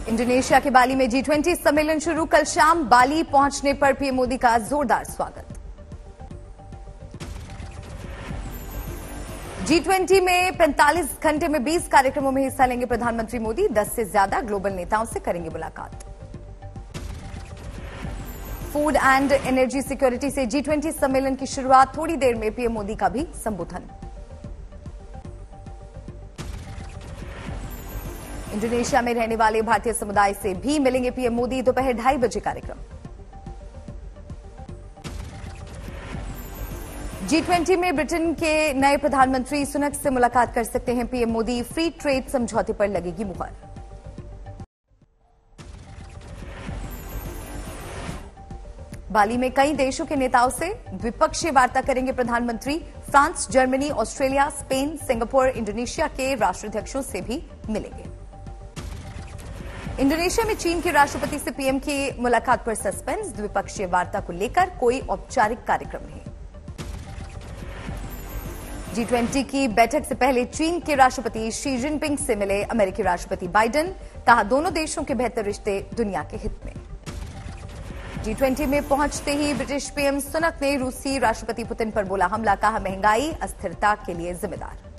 Indonesia के बाली में G20 सम्मेलन शुरू। कल शाम बाली पहुंचने पर पीएम मोदी का जोरदार स्वागत। G20 में 45 घंटे में 20 कार्यक्रमों में हिस्सा लेंगे प्रधानमंत्री मोदी। 10 से ज्यादा ग्लोबल नेताओं से करेंगे मुलाकात। फूड एंड एनर्जी सिक्योरिटी से G20 सम्मेलन की शुरुआत। थोड़ी देर में पीएम मोदी का भी संबोधन। इंडोनेशिया में रहने वाले भारतीय समुदाय से भी मिलेंगे पीएम मोदी। दोपहर 2:30 बजे कार्यक्रम। G20 में ब्रिटेन के नए प्रधानमंत्री सुनक से मुलाकात कर सकते हैं पीएम मोदी। फ्री ट्रेड समझौते पर लगेगी मुहर। बाली में कई देशों के नेताओं से द्विपक्षीय वार्ता करेंगे प्रधानमंत्री। France, Germany, Australia, Spain, Singapore, Indonesia के राष्ट्राध्यक्षों से भी मिलेंगे। इंडोनेशिया में चीन के राष्ट्रपति से पीएम की मुलाकात पर सस्पेंस। द्विपक्षीय वार्ता को लेकर कोई औपचारिक कार्यक्रम नहीं। G20 की बैठक से पहले चीन के राष्ट्रपति शी जिनपिंग से मिले अमेरिकी राष्ट्रपति बाइडेन। कहा दोनों देशों के बेहतर रिश्ते दुनिया के हित में। G20 में पहुंचते ही ब्रिटिश पीएम सुनक ने रूसी राष्ट्रपति पुतिन पर बोला हमला। कहा महंगाई अस्थिरता के लिए जिम्मेदार।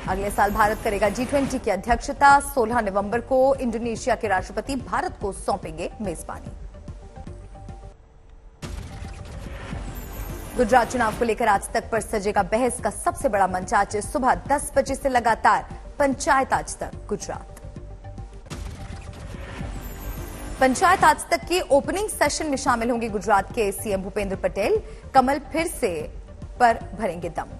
अगले साल भारत करेगा G20 की अध्यक्षता। 16 नवंबर को इंडोनेशिया के राष्ट्रपति भारत को सौंपेंगे मेजबानी। गुजरात चुनाव को लेकर आज तक पर सजेगा बहस का सबसे बड़ा मंच। आज सुबह 10 बजे से लगातार पंचायत आज तक गुजरात। पंचायत आज तक के ओपनिंग सेशन में शामिल होंगे गुजरात के सीएम भूपेंद्र पटेल। कमल फिर से पर भरेंगे दम।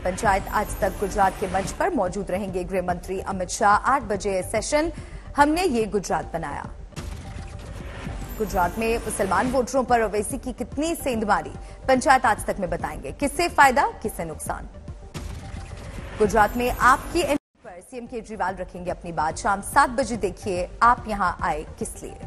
पंचायत आज तक गुजरात के मंच पर मौजूद रहेंगे गृह मंत्री अमित शाह। 8 बजे सेशन। हमने ये गुजरात बनाया। गुजरात में मुसलमान वोटरों पर ओवैसी की कितनी सेंधमारी पंचायत आज तक में बताएंगे। किससे फायदा किससे नुकसान। गुजरात में आपकी एंट्री पर सीएम केजरीवाल रखेंगे अपनी बात। शाम 7 बजे देखिए आप यहां आए किस लिए।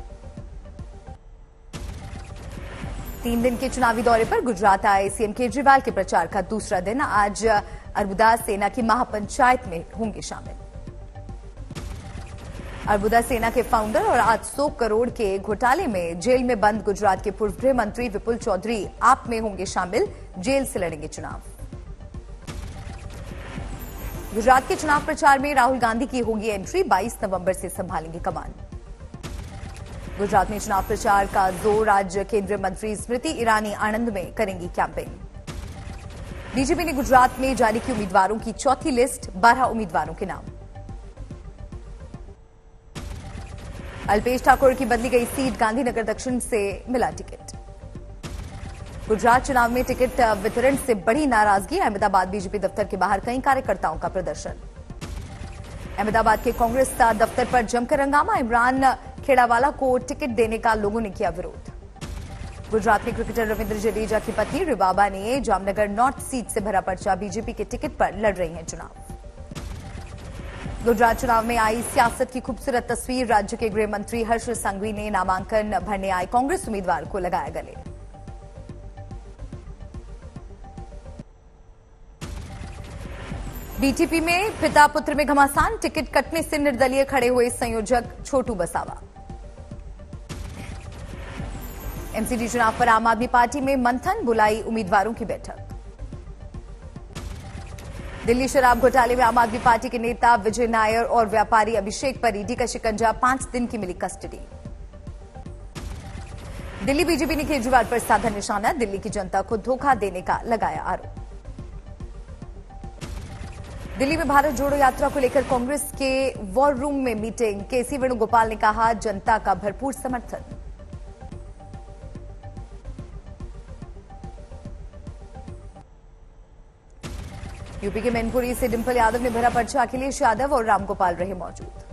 3 दिन के चुनावी दौरे पर गुजरात आए सीएम केजरीवाल के प्रचार का दूसरा दिन। आज अर्बुदा सेना की महापंचायत में होंगे शामिल। अर्बुदा सेना के फाउंडर और 800 करोड़ के घोटाले में जेल में बंद गुजरात के पूर्व गृह मंत्री विपुल चौधरी आप में होंगे शामिल। जेल से लड़ेंगे चुनाव। गुजरात के चुनाव प्रचार में राहुल गांधी की होगी एंट्री। 22 नवंबर से संभालेंगे कमान। गुजरात में चुनाव प्रचार का जोर। आज केंद्रीय मंत्री स्मृति ईरानी आणंद में करेंगी कैंपेन। बीजेपी ने गुजरात में जारी की उम्मीदवारों की चौथी लिस्ट। 12 उम्मीदवारों के नाम। अल्पेश ठाकुर की बदली गई सीट। गांधीनगर दक्षिण से मिला टिकट। गुजरात चुनाव में टिकट वितरण से बड़ी नाराजगी। अहमदाबाद बीजेपी दफ्तर के बाहर कई कार्यकर्ताओं का प्रदर्शन। अहमदाबाद के कांग्रेस दफ्तर पर जमकर हंगामा। इमरान खेड़ावाला को टिकट देने का लोगों ने किया विरोध। गुजरात में क्रिकेटर रविंद्र जडेजा की पत्नी रिबाबा ने जामनगर नॉर्थ सीट से भरा पर्चा। बीजेपी के टिकट पर लड़ रही हैं चुनाव। गुजरात चुनाव में आई सियासत की खूबसूरत तस्वीर। राज्य के गृह मंत्री हर्ष संघवी ने नामांकन भरने आए कांग्रेस उम्मीदवार को लगाया गले। बीटीपी में पिता पुत्र में घमासान। टिकट कटने से निर्दलीय खड़े हुए संयोजक छोटू बसावा। एमसीडी चुनाव पर आम आदमी पार्टी में मंथन। बुलाई उम्मीदवारों की बैठक। दिल्ली शराब घोटाले में आम आदमी पार्टी के नेता विजय नायर और व्यापारी अभिषेक पर ईडी का शिकंजा। 5 दिन की मिली कस्टडी। दिल्ली बीजेपी ने केजरीवाल पर साधा निशाना। दिल्ली की जनता को धोखा देने का लगाया आरोप। दिल्ली में भारत जोड़ो यात्रा को लेकर कांग्रेस के वॉर रूम में मीटिंग। केसी वेणुगोपाल ने कहा जनता का भरपूर समर्थन। यूपी के मैनपुरी से डिंपल यादव ने भरा पर्चा। अखिलेश यादव और रामगोपाल रहे मौजूद।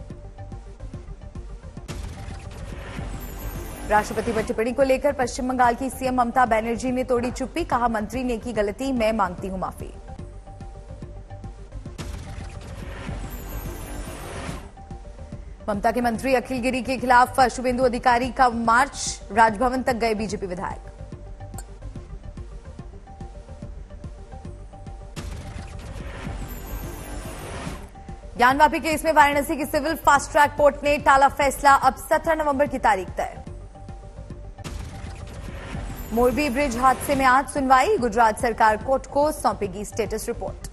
राष्ट्रपति पर टिप्पणी को लेकर पश्चिम बंगाल की सीएम ममता बनर्जी ने तोड़ी चुप्पी। कहा मंत्री ने की गलती, मैं मांगती हूं माफी। ममता के मंत्री अखिल गिरी के खिलाफ शुभेंदु अधिकारी का मार्च। राजभवन तक गए बीजेपी विधायक। ज्ञानवापी केस में वाराणसी की सिविल फास्ट ट्रैक कोर्ट ने टाला फैसला, अब 17 नवंबर की तारीख तय। मोरबी ब्रिज हादसे में आज सुनवाई, गुजरात सरकार कोर्ट को सौंपेगी स्टेटस रिपोर्ट।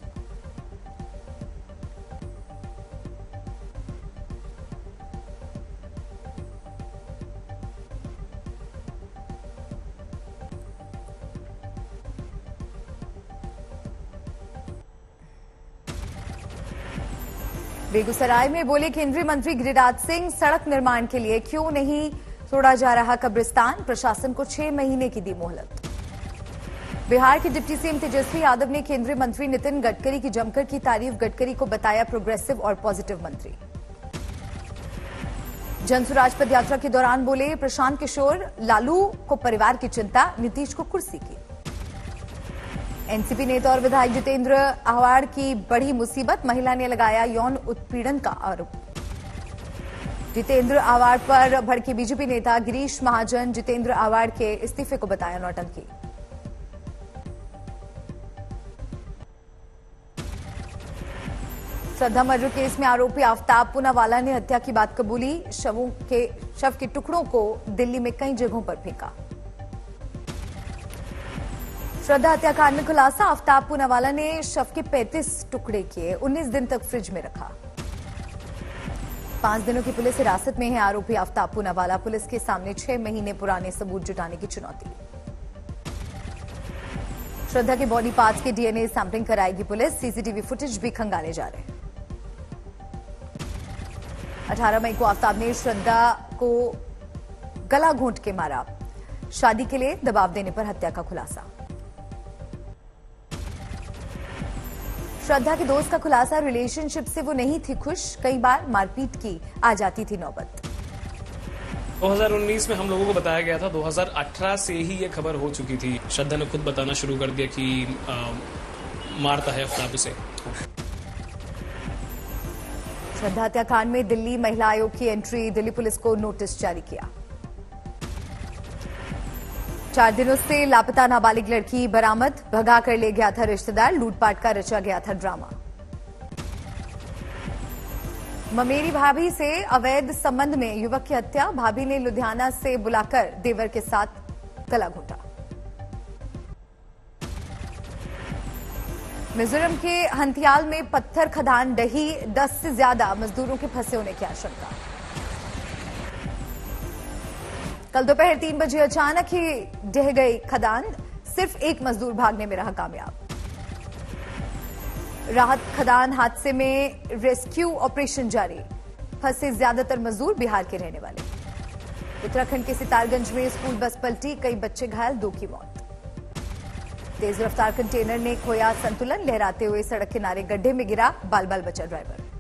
बेगूसराय में बोले केंद्रीय मंत्री गिरिराज सिंह, सड़क निर्माण के लिए क्यों नहीं तोड़ा जा रहा कब्रिस्तान, प्रशासन को 6 महीने की दी मोहलत। बिहार के डिप्टी सीएम तेजस्वी यादव ने केंद्रीय मंत्री नितिन गडकरी की जमकर की तारीफ, गडकरी को बताया प्रोग्रेसिव और पॉजिटिव मंत्री। जनसुराज पद यात्रा के दौरान बोले प्रशांत किशोर, लालू को परिवार की चिंता, नीतीश को कुर्सी की। एनसीपी नेता और विधायक जितेंद्र आह्वाड़ की बड़ी मुसीबत, महिला ने लगाया यौन उत्पीड़न का आरोप। जितेंद्र आह्वाड़ पर भड़के बीजेपी नेता गिरीश महाजन, जितेंद्र आह्वाड़ के इस्तीफे को बताया नौटंकी। श्रद्धा मर्डर केस में आरोपी आफ्ताब पूनावाला ने हत्या की बात कबूली, शव के टुकड़ों को दिल्ली में कई जगहों पर फेंका। श्रद्धा हत्याकांड में खुलासा, आफ्ताब पूनावाला ने शव के 35 टुकड़े किए, 19 दिन तक फ्रिज में रखा। 5 दिनों की पुलिस हिरासत में है आरोपी आफ्ताब पूनावाला, पुलिस के सामने 6 महीने पुराने सबूत जुटाने की चुनौती। श्रद्धा के बॉडी पार्ट्स के डीएनए सैंपलिंग कराएगी पुलिस, सीसीटीवी फुटेज भी खंगाले जा रहे हैं। 18 मई को आफ्ताब ने श्रद्धा को गला घोंट के मारा, शादी के लिए दबाव देने पर हत्या का खुलासा। श्रद्धा के दोस्त का खुलासा, रिलेशनशिप से वो नहीं थी खुश, कई बार मारपीट की आ जाती थी नौबत। 2019 में हम लोगों को बताया गया था, 2018 से ही ये खबर हो चुकी थी। श्रद्धा ने खुद बताना शुरू कर दिया कि मारता है आफ्ताब उसे। श्रद्धा हत्याकांड में दिल्ली महिला आयोग की एंट्री, दिल्ली पुलिस को नोटिस जारी किया। 4 दिनों से लापता नाबालिग लड़की बरामद, भगा कर ले गया था रिश्तेदार, लूटपाट का रचा गया था ड्रामा। ममेरी भाभी से अवैध संबंध में युवक की हत्या, भाभी ने लुधियाना से बुलाकर देवर के साथ गला घोंटा। मिजोरम के हंथियाल में पत्थर खदान ढही, 10 से ज्यादा मजदूरों के फंसे होने की आशंका। कल दोपहर 3 बजे अचानक ही ढह गई खदान, सिर्फ एक मजदूर भागने में रहा कामयाब। राहत खदान हादसे में रेस्क्यू ऑपरेशन जारी, फंसे ज्यादातर मजदूर बिहार के रहने वाले। उत्तराखंड के सितारगंज में स्कूल बस पलटी, कई बच्चे घायल, 2 की मौत। तेज रफ्तार कंटेनर ने खोया संतुलन, लहराते हुए सड़क किनारे गड्ढे में गिरा, बाल बाल बचा ड्राइवर।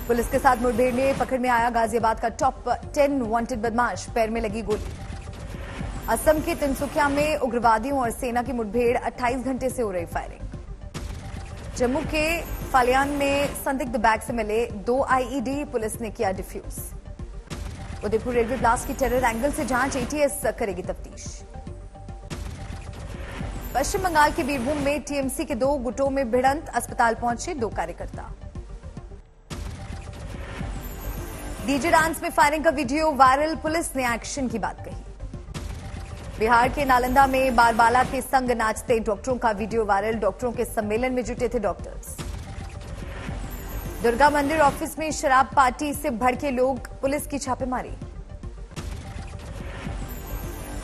पुलिस के साथ मुठभेड़ में पकड़ में आया गाजियाबाद का टॉप 10 वांटेड बदमाश, पैर में लगी गोली। असम के तिनसुकिया में उग्रवादियों और सेना की मुठभेड़, 28 घंटे से हो रही फायरिंग। जम्मू के फालियान में संदिग्ध बैग से मिले 2 आईईडी, पुलिस ने किया डिफ्यूज। उदयपुर रेलवे ब्लास्ट की टेरर एंगल से जांच, एटीएस करेगी तफ्तीश। पश्चिम बंगाल के बीरभूम में टीएमसी के 2 गुटों में भिड़ंत, अस्पताल पहुंचे 2 कार्यकर्ता। डीजे डांस में फायरिंग का वीडियो वायरल, पुलिस ने एक्शन की बात कही। बिहार के नालंदा में बारबाला के संग नाचते डॉक्टरों का वीडियो वायरल, डॉक्टरों के सम्मेलन में जुटे थे डॉक्टर्स। दुर्गा मंदिर ऑफिस में शराब पार्टी से भड़के लोग, पुलिस की छापेमारी।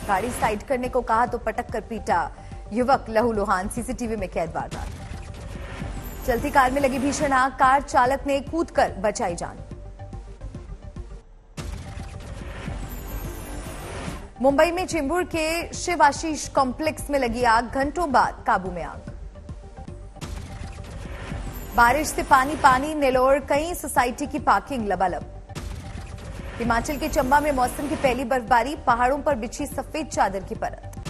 गाड़ी साइड करने को कहा तो पटक कर पीटा, युवक लहूलुहान, सीसीटीवी में कैद वारदात। चलती कार में लगी भीषण आग, कार चालक ने कूदकर बचाई जान। मुंबई में चेंबूर के शिव आशीष कॉम्प्लेक्स में लगी आग, घंटों बाद काबू में आग। बारिश से पानी पानी, नेलोर कई सोसाइटी की पार्किंग लबालब। हिमाचल के चंबा में मौसम की पहली बर्फबारी, पहाड़ों पर बिछी सफेद चादर की परत।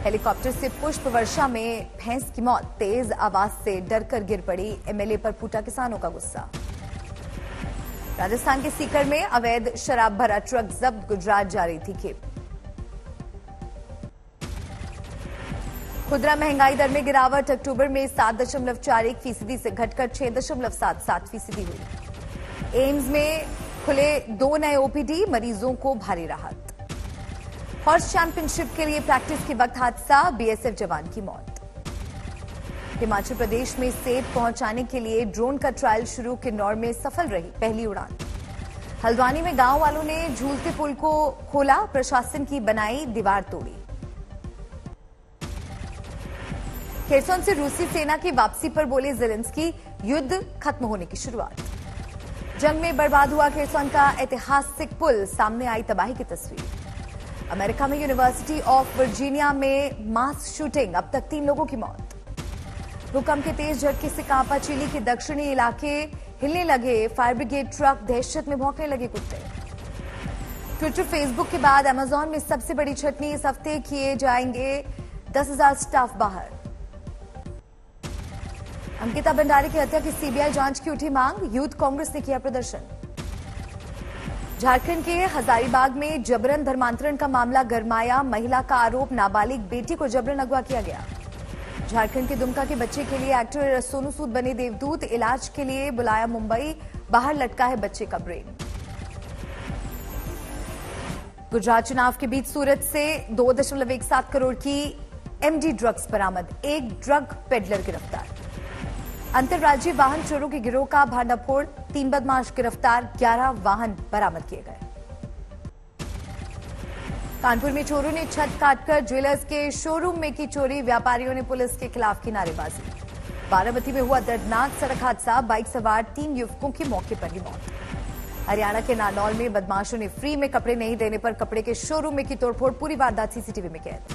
हेलीकॉप्टर से पुष्प वर्षा में भैंस की मौत, तेज आवाज से डरकर गिर पड़ी, एमएलए पर फूटा किसानों का गुस्सा। राजस्थान के सीकर में अवैध शराब भरा ट्रक जब्त, गुजरात जा रही थी खेप। खुदरा महंगाई दर में गिरावट अक्टूबर में 7.41% से घटकर 6.77% हुई। एम्स में खुले 2 नए ओपीडी, मरीजों को भारी राहत। हॉर्स चैंपियनशिप के लिए प्रैक्टिस के वक्त हादसा, बीएसएफ जवान की मौत। हिमाचल प्रदेश में सेब पहुंचाने के लिए ड्रोन का ट्रायल शुरू, किन्नौर में सफल रही पहली उड़ान। हल्द्वानी में गांव वालों ने झूलते पुल को खोला, प्रशासन की बनाई दीवार तोड़ी। खेरसौन से रूसी सेना की वापसी पर बोले ज़ेलेंस्की, युद्ध खत्म होने की शुरुआत। जंग में बर्बाद हुआ खेरसौन का ऐतिहासिक पुल, सामने आई तबाही की तस्वीर। अमेरिका में यूनिवर्सिटी ऑफ वर्जीनिया में मास शूटिंग, अब तक 3 लोगों की मौत। भूकंप के तेज झटके से कांपा चिली के दक्षिणी इलाके, हिलने लगे फायर ब्रिगेड ट्रक, दहशत में भौंकने लगे कुत्ते। ट्विटर फेसबुक के बाद अमेजॉन में सबसे बड़ी छटनी, इस हफ्ते किए जाएंगे 10,000 स्टाफ बाहर। अंकिता भंडारी की हत्या की सीबीआई जांच की उठी मांग, यूथ कांग्रेस ने किया प्रदर्शन। झारखंड के हजारीबाग में जबरन धर्मांतरण का मामला गरमाया, महिला का आरोप, नाबालिग बेटी को जबरन अगवा किया गया। झारखंड के दुमका के बच्चे के लिए एक्टर सोनू सूद बने देवदूत, इलाज के लिए बुलाया मुंबई, बाहर लटका है बच्चे का ब्रेन। गुजरात चुनाव के बीच सूरत से 2.17 करोड़ की एमडी ड्रग्स बरामद, एक ड्रग पेडलर गिरफ्तार। अंतर्राज्यीय वाहन चोरों के गिरोह का भांडाफोड़, 3 बदमाश गिरफ्तार, 11 वाहन बरामद किए गए। कानपुर में चोरों ने छत काटकर ज्वेलर्स के शोरूम में की चोरी, व्यापारियों ने पुलिस के खिलाफ की नारेबाजी। बारामती में हुआ दर्दनाक सड़क हादसा, बाइक सवार 3 युवकों की मौके पर ही मौत। हरियाणा के नारनौल में बदमाशों ने फ्री में कपड़े नहीं देने पर कपड़े के शोरूम में की तोड़फोड़, पूरी वारदात सीसीटीवी में कैद।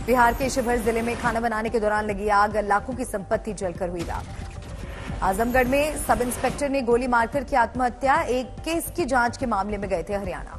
बिहार के शिवहर जिले में खाना बनाने के दौरान लगी आग, लाखों की संपत्ति जलकर हुई राख। आजमगढ़ में सब इंस्पेक्टर ने गोली मारकर की आत्महत्या, एक केस की जांच के मामले में गए थे हरियाणा।